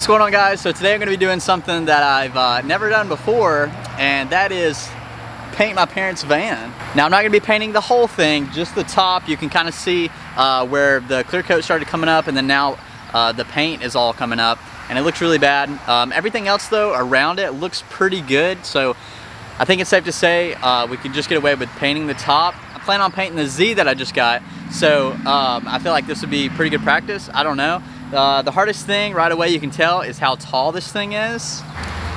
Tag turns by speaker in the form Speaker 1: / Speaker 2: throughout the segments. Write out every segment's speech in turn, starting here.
Speaker 1: going on, guys? So today I'm going to be doing something that I've never done before, and that is paint my parents' van. Now I'm not going to be painting the whole thing, just the top. You can kind of see where the clear coat started coming up, and then now the paint is all coming up, and it looks really bad. Everything else though around it looks pretty good, so I think it's safe to say we can just get away with painting the top. I plan on painting the Z that I just got, so I feel like this would be pretty good practice. I don't know. The hardest thing right away, you can tell, is how tall this thing is.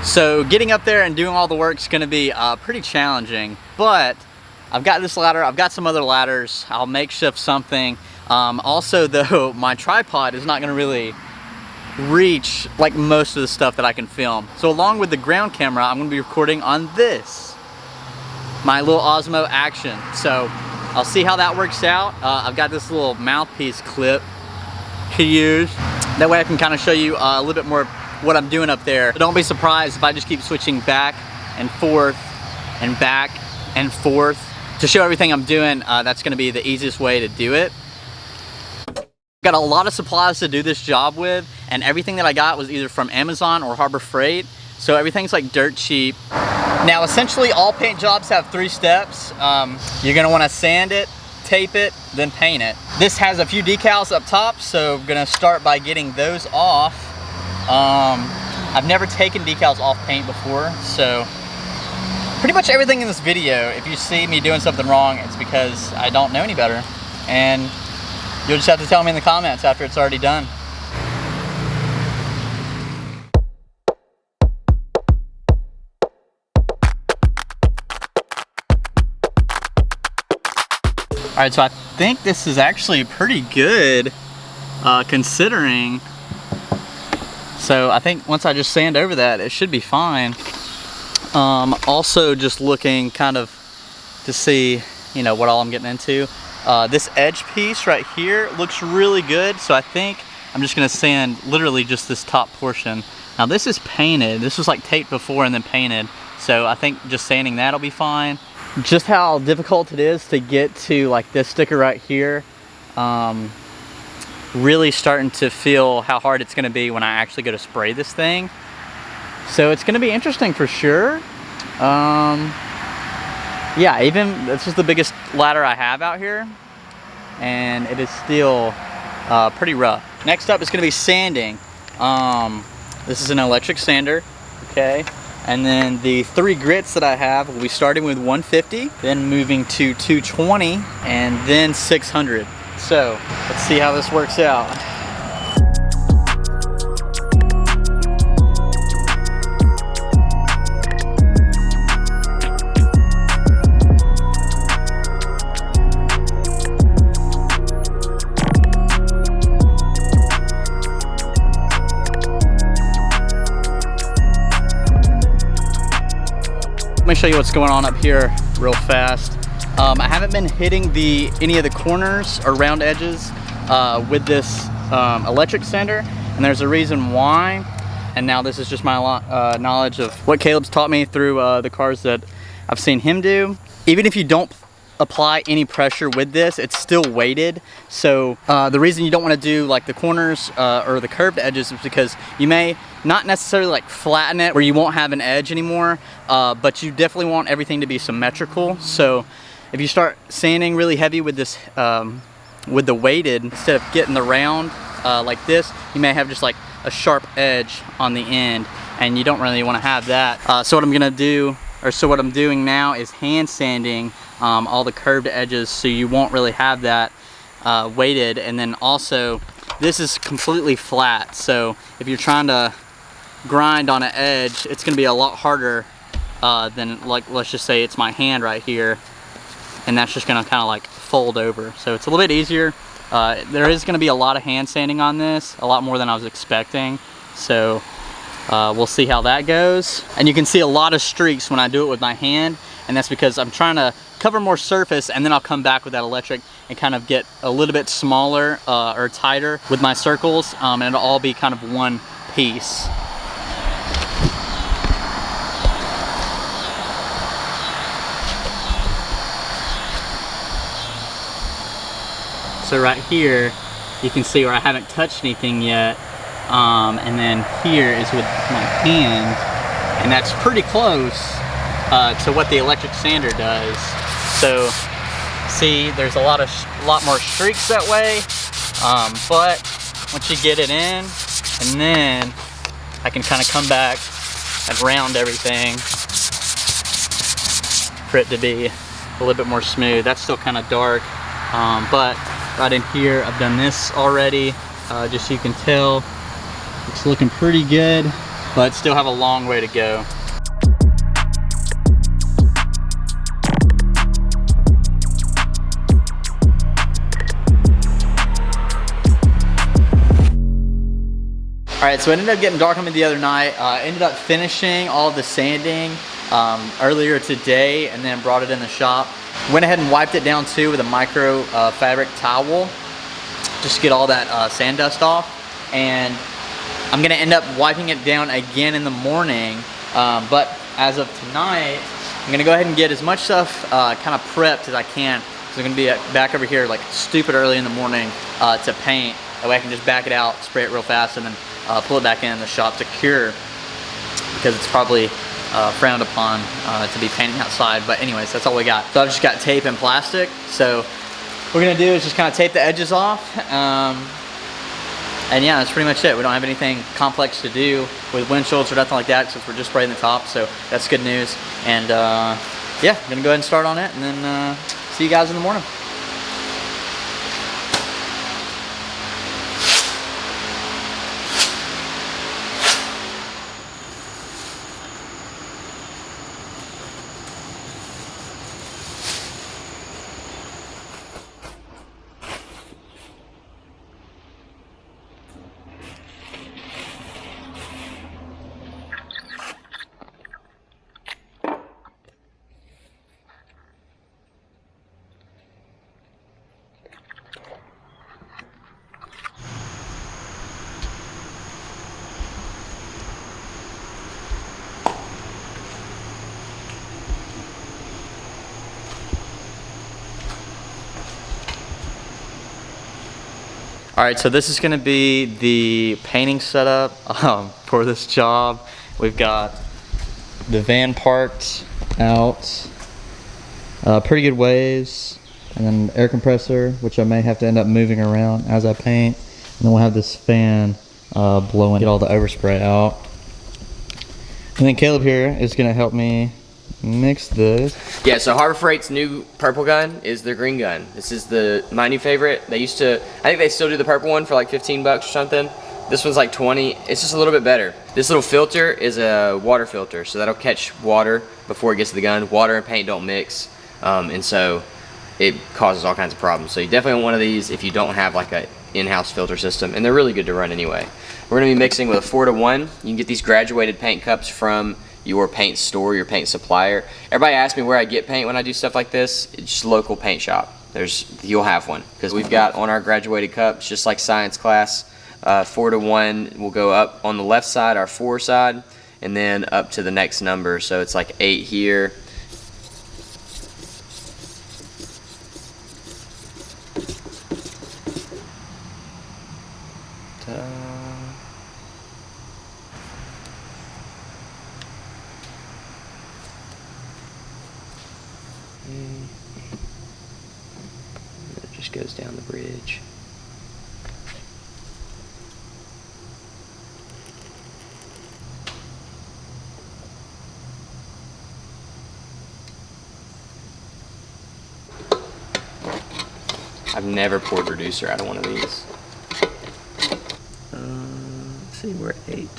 Speaker 1: So getting up there and doing all the work is going to be pretty challenging, but I've got this ladder. I've got some other ladders. I'll makeshift something. Also though, my tripod is not going to really reach like most of the stuff that I can film. So along with the ground camera, I'm going to be recording on this, my little Osmo Action. So I'll see how that works out. I've got this little mouthpiece clip to use. That way I can kind of show you a little bit more of what I'm doing up there. But don't be surprised if I just keep switching back and forth and back and forth to show everything I'm doing. That's going to be the easiest way to do it. Got a lot of supplies to do this job with, and everything that I got was either from Amazon or Harbor Freight, so everything's like dirt cheap. Now essentially all paint jobs have 3 steps. You're going to want to sand it, tape it, then paint it. This has a few decals up top, so I'm gonna start by getting those off. I've never taken decals off paint before, so pretty much everything in this video, if you see me doing something wrong, it's because I don't know any better, and you'll just have to tell me in the comments after it's already done. Alright, so I think this is actually pretty good considering. So I think once I just sand over that, it should be fine. Also just looking kind of to see, you know, what all I'm getting into. This edge piece right here looks really good, so I think I'm just going to sand literally just this top portion. Now this is painted. This was like taped before and then painted, so I think just sanding that'll be fine. Just how difficult it is to get to like this sticker right here, really starting to feel how hard it's going to be when I actually go to spray this thing. So it's going to be interesting for sure. Yeah, even this is the biggest ladder I have out here, and it is still pretty rough. Next up is going to be sanding. This is an electric sander, okay? And then the 3 grits that I have will be starting with 150, then moving to 220, and then 600. So let's see how this works out. Let me show you what's going on up here real fast. I haven't been hitting any of the corners or round edges with this electric sander, and there's a reason why. And now this is just my knowledge of what Caleb's taught me through the cars that I've seen him do. Even if you don't apply any pressure with this, it's still weighted. So the reason you don't want to do like the corners or the curved edges is because you may not necessarily like flatten it where you won't have an edge anymore, but you definitely want everything to be symmetrical. So if you start sanding really heavy with this, with the weighted, instead of getting the round like this, you may have just like a sharp edge on the end, and you don't really want to have that. So what I'm gonna do, or so what I'm doing now, is hand sanding all the curved edges, so you won't really have that weighted. And then also, this is completely flat, so if you're trying to grind on an edge, it's gonna be a lot harder than, like, let's just say it's my hand right here, and that's just gonna kind of like fold over. So it's a little bit easier. There is gonna be a lot of hand sanding on this, a lot more than I was expecting. So we'll see how that goes. And you can see a lot of streaks when I do it with my hand, and that's because I'm trying to cover more surface, and then I'll come back with that electric and kind of get a little bit smaller or tighter with my circles, and it'll all be kind of one piece. So right here, you can see where I haven't touched anything yet. and then here is with my hand, and that's pretty close to what the electric sander does. So see, there's a lot more streaks that way, but once you get it in, and then I can kind of come back and round everything for it to be a little bit more smooth. That's still kind of dark, but right in here I've done this already, just so you can tell it's looking pretty good, but still have a long way to go. All right, so it ended up getting dark on me the other night. Ended up finishing all the sanding earlier today, and then brought it in the shop. Went ahead and wiped it down too with a micro fabric towel, just to get all that sand dust off. And I'm gonna end up wiping it down again in the morning, but as of tonight, I'm gonna go ahead and get as much stuff kind of prepped as I can. So I'm gonna be back over here like stupid early in the morning to paint. That way I can just back it out, spray it real fast, and then pull it back in the shop to cure, because it's probably frowned upon to be painting outside. But anyways, that's all we got. So I've just got tape and plastic. So what we're gonna do is just kind of tape the edges off. And yeah, that's pretty much it. We don't have anything complex to do with windshields or nothing like that, since we're just spraying the top. So that's good news. And yeah, I'm gonna go ahead and start on it, and then see you guys in the morning. All right, so this is gonna be the painting setup for this job. We've got the van parked out pretty good ways, and then air compressor, which I may have to end up moving around as I paint. And then we'll have this fan blowing, get all the overspray out. And then Caleb here is gonna help me mix this.
Speaker 2: Yeah, so Harbor Freight's new purple gun is their green gun. This is my new favorite. They used to, I think they still do the purple one for like 15 bucks or something. This one's like 20. It's just a little bit better. This little filter is a water filter, so that'll catch water before it gets to the gun. Water and paint don't mix, and so it causes all kinds of problems. So you definitely want one of these if you don't have like a in-house filter system, and they're really good to run anyway. We're gonna be mixing with a 4-to-1. You can get these graduated paint cups from your paint store, your paint supplier. Everybody asks me where I get paint when I do stuff like this. It's just local paint shop. You'll have one, because we've got on our graduated cups, just like science class, 4-to-1 will go up on the left side, our 4 side, and then up to the next number. So it's like 8 here. It just goes down the bridge. I've never poured reducer out of one of these. Let's see, we're at 8.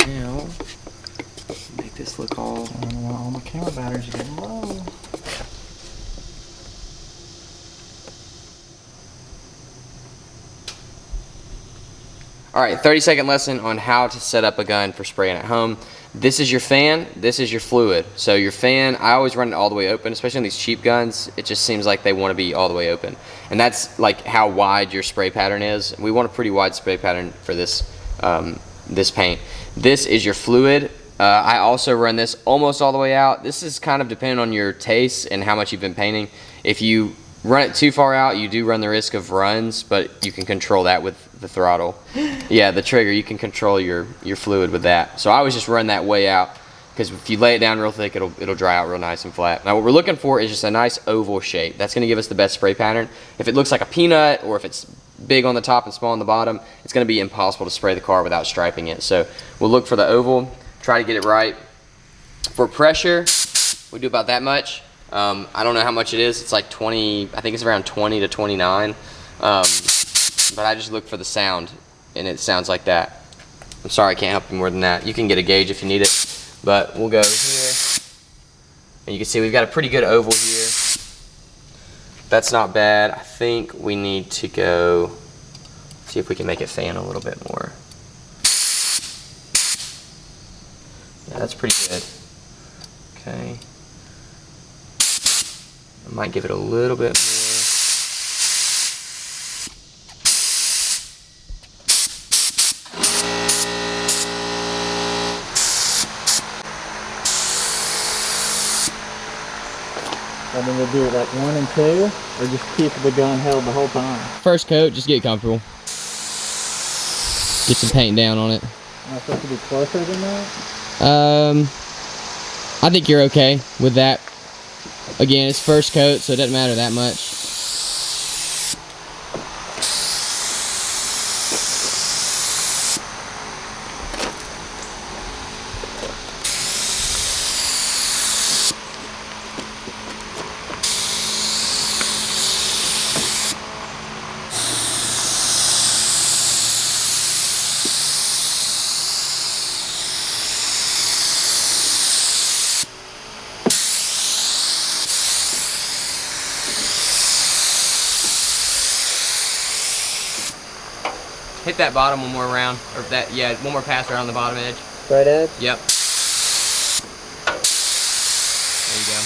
Speaker 2: Now, make this look all. I don't know, all my camera batteries are getting low. All right, 30-second lesson on how to set up a gun for spraying at home. This is your fan, this is your fluid. So your fan, I always run it all the way open, especially on these cheap guns. It just seems like they want to be all the way open. And that's like how wide your spray pattern is. We want a pretty wide spray pattern for this, this paint. This is your fluid. I also run this almost all the way out. This is kind of dependent on your taste and how much you've been painting. If you run it too far out, you do run the risk of runs, but you can control that with the throttle. Yeah, the trigger, you can control your fluid with that. So I always just run that way out, because if you lay it down real thick, it'll dry out real nice and flat. Now what we're looking for is just a nice oval shape. That's gonna give us the best spray pattern. If it looks like a peanut, or if it's big on the top and small on the bottom, it's gonna be impossible to spray the car without striping it. So we'll look for the oval, try to get it right. For pressure, we do about that much. I don't know how much it is. It's like 20, I think it's around 20 to 29. But I just look for the sound, and it sounds like that. I'm sorry, I can't help you more than that. You can get a gauge if you need it, but we'll go here. And you can see we've got a pretty good oval here. That's not bad. I think we need to go see if we can make it fan a little bit more. Yeah, that's pretty good. Okay. I might give it a little bit more.
Speaker 1: And then we'll do it like 1 and 2, or just keep the gun held the whole time?
Speaker 2: First coat, just get comfortable. Get some paint down on it.
Speaker 1: Am I supposed to be closer than that?
Speaker 2: I think you're okay with that. Again, it's first coat, so it doesn't matter that much. Hit that bottom one more round, or that, yeah, one more pass around the bottom edge.
Speaker 1: Right edge?
Speaker 2: Yep. There you go.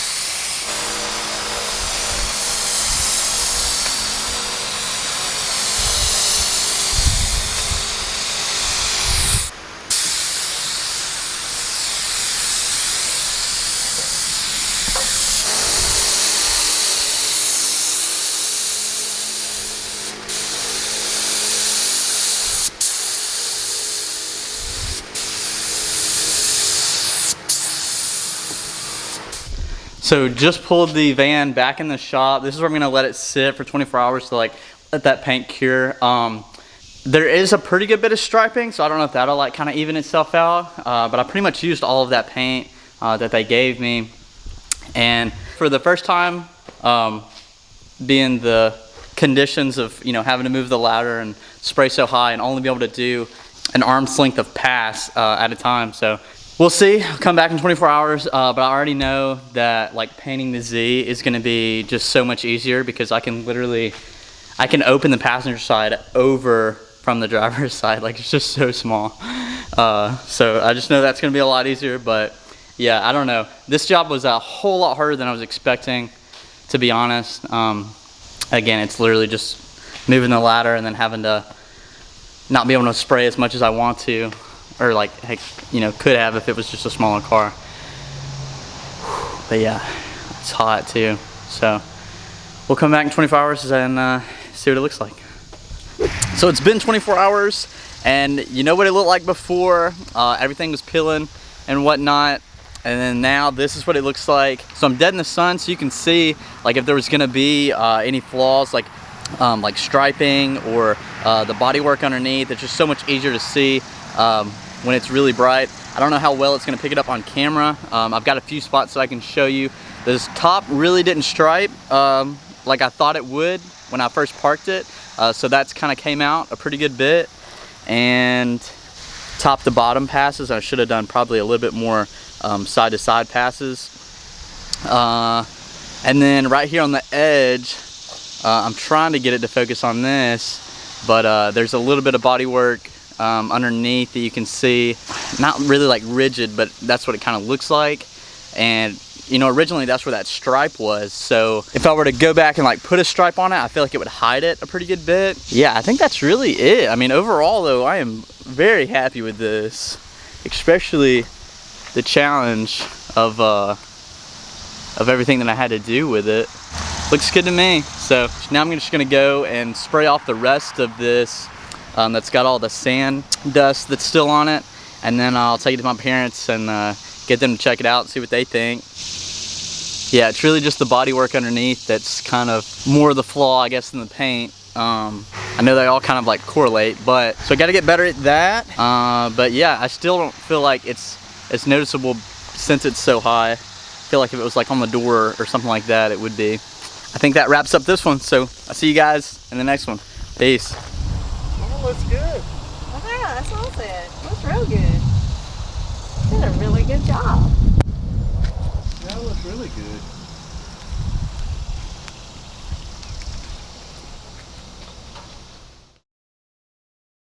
Speaker 1: So just pulled the van back in the shop. This is where I'm gonna let it sit for 24 hours to like let that paint cure. There is a pretty good bit of striping, so I don't know if that'll like kind of even itself out. But I pretty much used all of that paint that they gave me. And for the first time, being the conditions of, you know, having to move the ladder and spray so high and only be able to do an arm's length of pass at a time. So we'll see. I'll come back in 24 hours, but I already know that like painting the Z is going to be just so much easier, because I can open the passenger side over from the driver's side. Like, it's just so small. So I just know that's going to be a lot easier. But yeah, I don't know. This job was a whole lot harder than I was expecting, to be honest. Again, it's literally just moving the ladder and then having to not be able to spray as much as I want to. Or like, heck, you know, could have if it was just a smaller car. But yeah, it's hot too. So we'll come back in 24 hours and see what it looks like. So it's been 24 hours, and you know what it looked like before. Everything was peeling and whatnot. And then now this is what it looks like. So I'm dead in the sun, so you can see like if there was gonna be any flaws, like striping or the bodywork underneath. It's just so much easier to see when it's really bright. I don't know how well it's gonna pick it up on camera. I've got a few spots that I can show you. This top really didn't stripe like I thought it would when I first parked it. So that's kind of came out a pretty good bit. And top to bottom passes, I should have done probably a little bit more side to side passes. And then right here on the edge, I'm trying to get it to focus on this, but there's a little bit of body work underneath that you can see. Not really like rigid, but that's what it kind of looks like. And you know, originally that's where that stripe was. So if I were to go back and like put a stripe on it, I feel like it would hide it a pretty good bit. Yeah, I think that's really it. I mean, overall though, I am very happy with this. especially the challenge of everything that I had to do with it. Looks good to me. So now I'm just gonna go and spray off the rest of this that's got all the sand dust that's still on it, and then I'll take it to my parents and get them to check it out and see what they think. Yeah, it's really just the body work underneath that's kind of more of the flaw, I guess, than the paint. I know they all kind of like correlate, but so I got to get better at that. But yeah, I still don't feel like it's noticeable since it's so high. I feel like if it was like on the door or something like that, it would be. I think that wraps up this one. So I'll see you guys in the next one. Peace.
Speaker 3: That looks good.
Speaker 4: Yeah, that's what I said. It looks real good. You did a really good job.
Speaker 3: That looks really good.